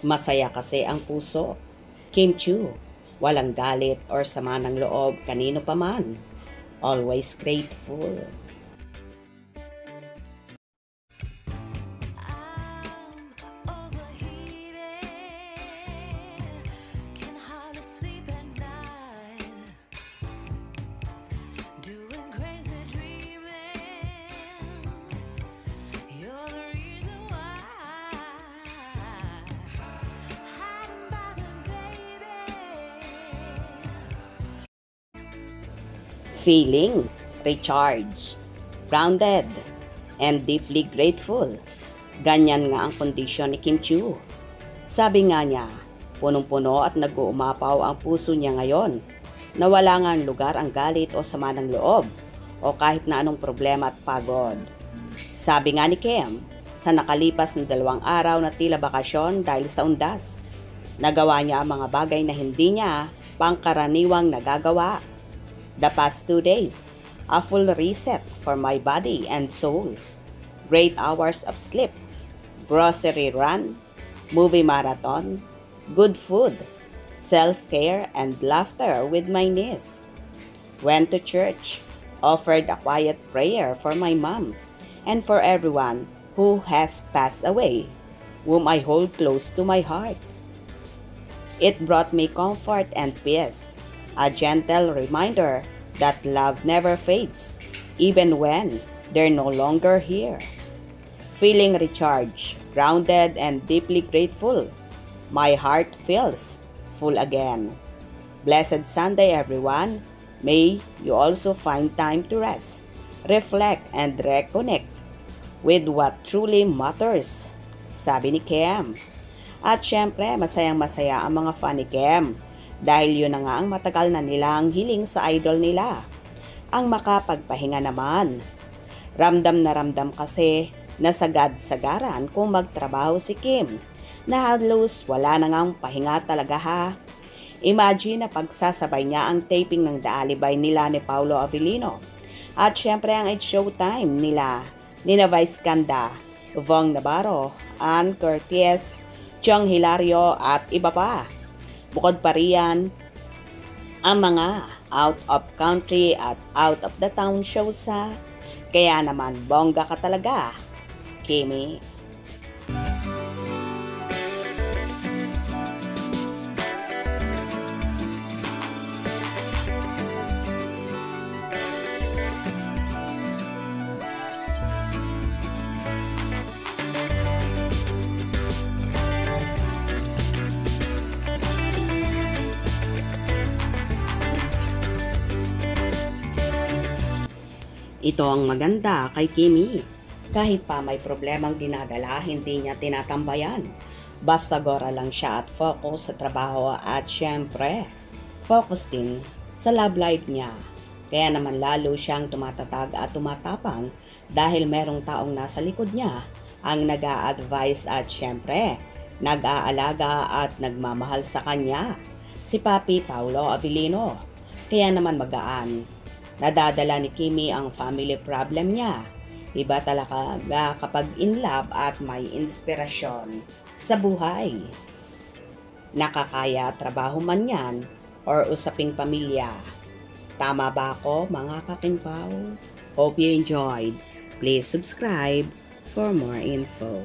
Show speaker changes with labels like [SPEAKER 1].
[SPEAKER 1] Masaya kasi ang puso. Kim Chu, walang galit or sama ng loob kanino pa man. Always grateful. Feeling recharged, grounded, and deeply grateful. Ganyan nga ang kondisyon ni Kim Chu. Sabi nga niya, punong-puno at nag-uumapaw ang puso niya ngayon na wala nga lugar ang galit o sama ng loob o kahit na anong problema at pagod. Sabi nga ni Kim, sa nakalipas na 2 araw na tila bakasyon dahil sa undas, nagawa niya ang mga bagay na hindi niya pangkaraniwang nagagawa. The past 2 days, a full reset for my body and soul. Great hours of sleep, grocery run, movie marathon, good food, self-care and laughter with my niece. Went to church, offered a quiet prayer for my mom and for everyone who has passed away, whom I hold close to my heart. It brought me comfort and peace. A gentle reminder that love never fades, even when they're no longer here. Feeling recharged, grounded, and deeply grateful, my heart feels full again. Blessed Sunday, everyone. May you also find time to rest, reflect, and reconnect with what truly matters, sabi ni Kim. At syempre, masayang-masaya ang mga fan ni Kim dahil yun na nga ang matagal na nilang hiling sa idol nila, ang makapagpahinga naman. Ramdam na ramdam kasi na sagad-sagaran kung magtrabaho si Kim, na halos wala na ngang pahinga talaga ha. Imagine na pagsasabay niya ang taping ng The Alibay nila ni Paolo Avellino at syempre ang It's Showtime nila ni Vice Ganda, Vong Navarro, Ann Curtis, Chong Hilario at iba pa. Bukod pa riyan, ang mga out of country at out of the town shows ha. Kaya naman bongga ka talaga, Kimi. Ito ang maganda kay Kimi. Kahit pa may problemang dinadala, hindi niya tinatambayan. Basta gora lang siya at focus sa trabaho at syempre, focus din sa love life niya. Kaya naman lalo siyang tumatatag at tumatapang dahil merong taong nasa likod niya ang nag-a-advise at syempre, nag-aalaga at nagmamahal sa kanya, si Papi Paolo Avellino. Kaya naman magaan. Nadadala ni Kimi ang family problem niya. Iba talaga kapag in love at may inspirasyon sa buhay. Nakakaya trabaho man yan or usaping pamilya. Tama ba ako mga kakimpaw? Hope you enjoyed. Please subscribe for more info.